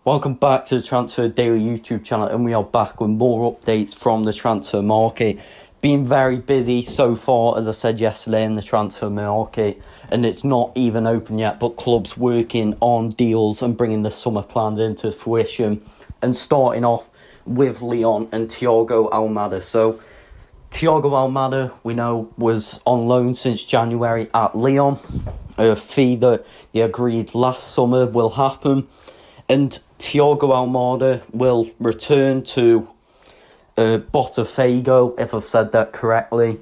Welcome back to the Transfer Daily YouTube channel, and we are back with more updates from the transfer market. Been very busy so far, as I said yesterday, in the transfer market, and it's not even open yet, but clubs working on deals and bringing the summer plans into fruition, and starting off with Lyon and Thiago Almada. So Thiago Almada, we know, was on loan since January at Lyon. A fee that they agreed last summer will happen, and Thiago Almada will return to Botafogo, if I've said that correctly,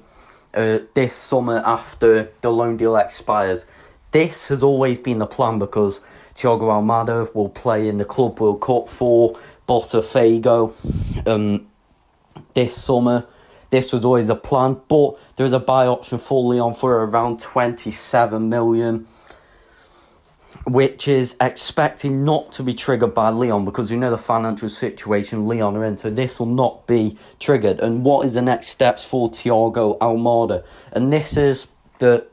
this summer after the loan deal expires. This has always been the plan because Thiago Almada will play in the Club World Cup for Botafogo this summer. This was always a plan, but there is a buy option for Lyon for around 27 million. Which is expected not to be triggered by Lyon because you know the financial situation Lyon are in, so this will not be triggered. And what is the next steps for Thiago Almada? And this is that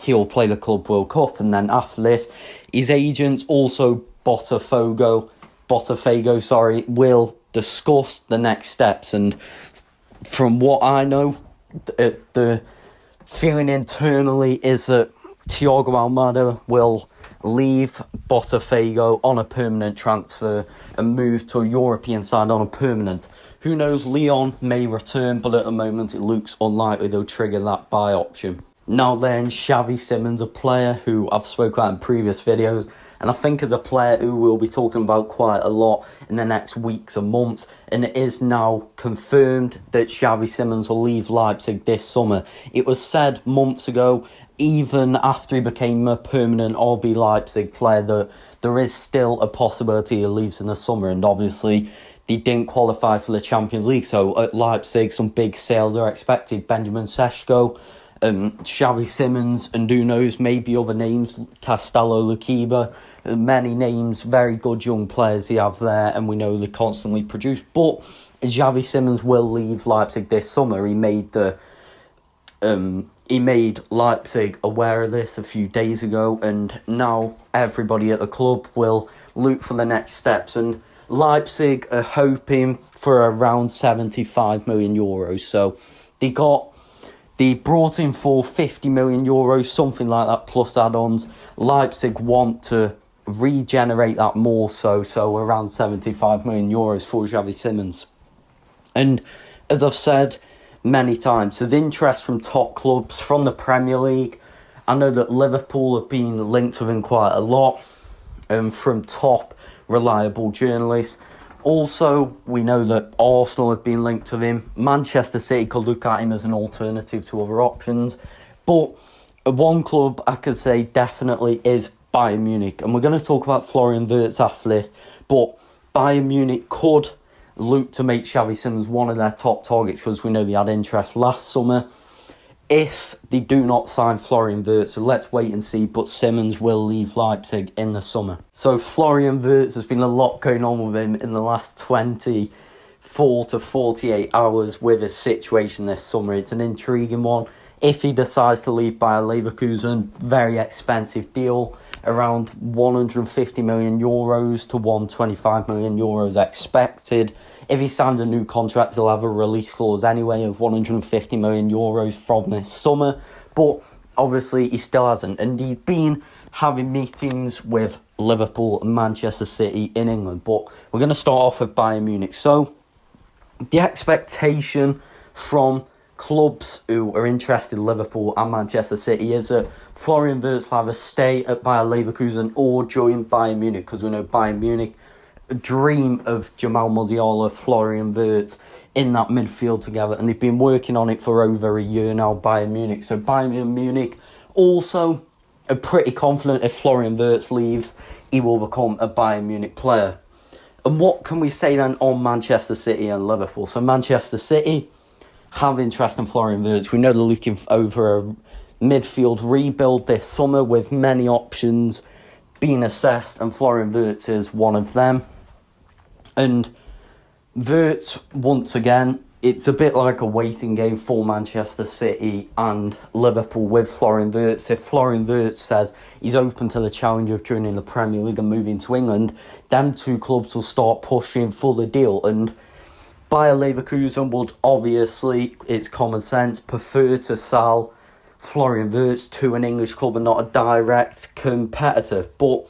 he'll play the Club World Cup, and then after this, his agents, also Botafogo, will discuss the next steps. And from what I know, the feeling internally is that Thiago Almada will leave Botafogo on a permanent transfer and move to a European side on a permanent. Who knows, Lyon may return, but at the moment it looks unlikely they'll trigger that buy option. Now then, Xavi Simons, a player who I've spoken about in previous videos, and I think is a player who we'll be talking about quite a lot in the next weeks and months, and it is now confirmed that Xavi Simons will leave Leipzig this summer. It was said months ago, even after he became a permanent RB Leipzig player, that there is still a possibility he leaves in the summer, and obviously they didn't qualify for the Champions League, so at Leipzig some big sales are expected. Benjamin Sesko, Xavi Simons, and who knows, maybe other names, Castello Luquiba, many names, very good young players they have there, and we know they constantly produce. But Xavi Simons will leave Leipzig this summer. He made Leipzig aware of this a few days ago, and now everybody at the club will look for the next steps. And Leipzig are hoping for around 75 million euros. So they brought in for 50 million euros, something like that, plus add-ons. Leipzig want to regenerate that more so around 75 million euros for Xavi Simons. And as I've said many times, there's interest from top clubs from the Premier League. I know that Liverpool have been linked with him quite a lot from top reliable journalists. Also, we know that Arsenal have been linked with him. Manchester City could look at him as an alternative to other options. But one club I could say definitely is Bayern Munich. And we're going to talk about Florian Wirtz after this. But Bayern Munich could look to make Xavi Simons one of their top targets because we know they had interest last summer. If they do not sign Florian Wirtz, so let's wait and see, but Simons will leave Leipzig in the summer. So Florian Wirtz, has been a lot going on with him in the last 24 to 48 hours with his situation this summer. It's an intriguing one. If he decides to leave Bayer Leverkusen, very expensive deal, around 150 million euros to 125 million euros expected. If he signs a new contract, he'll have a release clause anyway of 150 million euros from this summer. But obviously he still hasn't. And he's been having meetings with Liverpool and Manchester City in England. But we're going to start off with Bayern Munich. So the expectation from clubs who are interested in Liverpool and Manchester City is that Florian Wirtz will either stay at Bayer Leverkusen or join Bayern Munich, because we know Bayern Munich dream of Jamal Musiala, Florian Wirtz in that midfield together, and they've been working on it for over a year now, Bayern Munich. So Bayern Munich also are pretty confident if Florian Wirtz leaves, he will become a Bayern Munich player. And what can we say then on Manchester City and Liverpool? So Manchester City have interest in Florian Wirtz. We know they're looking over a midfield rebuild this summer with many options being assessed, and Florian Wirtz is one of them. And Wirtz, once again, it's a bit like a waiting game for Manchester City and Liverpool with Florian Wirtz. If Florian Wirtz says he's open to the challenge of joining the Premier League and moving to England, them two clubs will start pushing for the deal. And Bayer Leverkusen would obviously, it's common sense, prefer to sell Florian Wirtz to an English club and not a direct competitor. But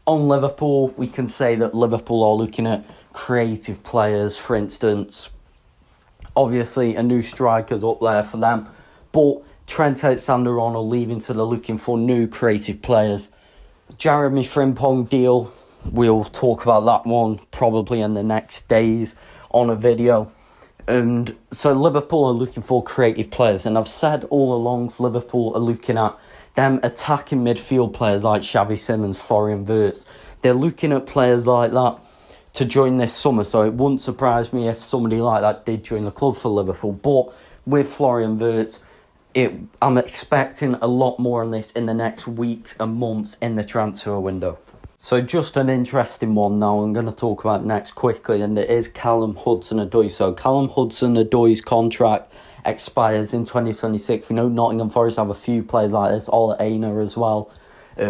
on Liverpool, we can say that Liverpool are looking at creative players, for instance. Obviously, a new striker's up there for them. But Trent Alexander-Arnold leaving, so they're looking for new creative players. Jeremy Frimpong deal, we'll talk about that one probably in the next days on a video. And so Liverpool are looking for creative players. And I've said all along, Liverpool are looking at them attacking midfield players like Xavi Simons, Florian Wirtz. They're looking at players like that to join this summer, so it wouldn't surprise me if somebody like that did join the club for Liverpool. But with Florian Wirtz, I'm expecting a lot more on this in the next weeks and months in the transfer window. So just an interesting one now I'm going to talk about next quickly, and it is Callum Hudson-Odoi. So Callum Hudson-Odoi's contract expires in 2026. We know Nottingham Forest have a few players like this, Ola Aina as well.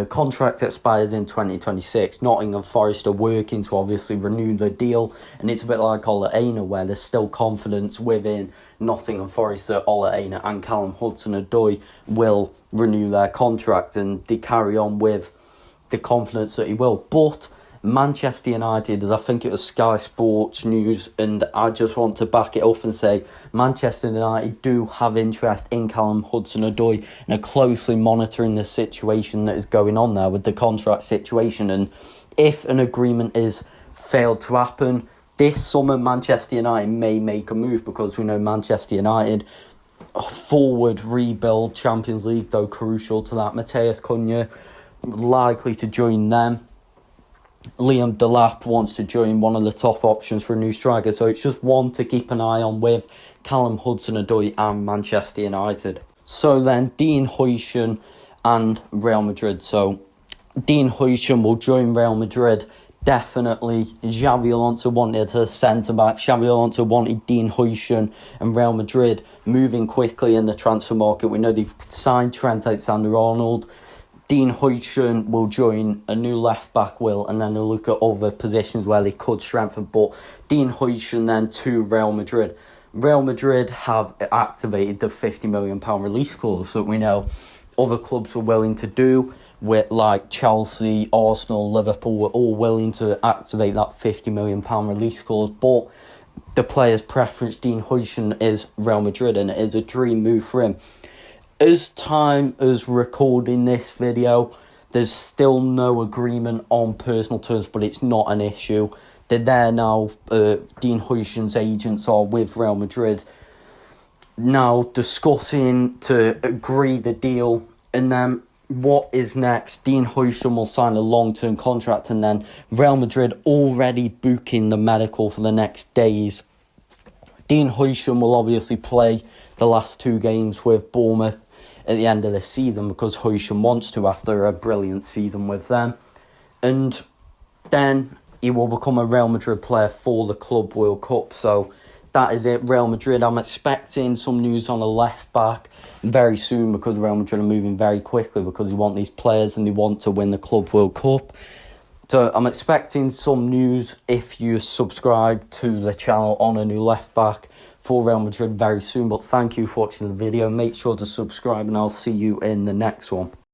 Contract expires in 2026. Nottingham Forest are working to obviously renew the deal, and it's a bit like Ola Aina, where there's still confidence within Nottingham Forest that Ola Aina and Callum Hudson-Odoi will renew their contract, and they carry on with the confidence that he will. But Manchester United, as I think it was Sky Sports News, and I just want to back it up and say Manchester United do have interest in Callum Hudson-Odoi and are closely monitoring the situation that is going on there with the contract situation. And if an agreement is failed to happen this summer, Manchester United may make a move, because we know Manchester United forward rebuild, Champions League though crucial to that. Matheus Cunha likely to join them. Liam Delap wants to join, one of the top options for a new striker. So it's just one to keep an eye on with Callum Hudson-Odoi and Manchester United. So then Dean Huijsen and Real Madrid. So Dean Huijsen will join Real Madrid, definitely. Xavi Alonso wanted a centre-back. Xavi Alonso wanted Dean Huijsen, and Real Madrid moving quickly in the transfer market. We know they've signed Trent Alexander-Arnold. Dean Huijsen will join, a new left-back will, and then they'll look at other positions where they could strengthen. But Dean Huijsen then to Real Madrid. Real Madrid have activated the £50 million release clause that we know other clubs were willing to do, with like Chelsea, Arsenal, Liverpool were all willing to activate that £50 million release clause. But the player's preference, Dean Huijsen, is Real Madrid, and it is a dream move for him. As time as recording this video, there's still no agreement on personal terms, but it's not an issue. They're there now. Dean Huijsen's agents are with Real Madrid now discussing to agree the deal. And then what is next? Dean Huijsen will sign a long-term contract, and then Real Madrid already booking the medical for the next days. Dean Huijsen will obviously play the last 2 games with Bournemouth at the end of this season, because Huijsen wants to after a brilliant season with them. And then he will become a Real Madrid player for the Club World Cup. So that is it, Real Madrid. I'm expecting some news on a left-back very soon, because Real Madrid are moving very quickly, because they want these players and they want to win the Club World Cup. So I'm expecting some news, if you subscribe to the channel, on a new left-back for Real Madrid very soon. But thank you for watching the video. Make sure to subscribe, and I'll see you in the next one.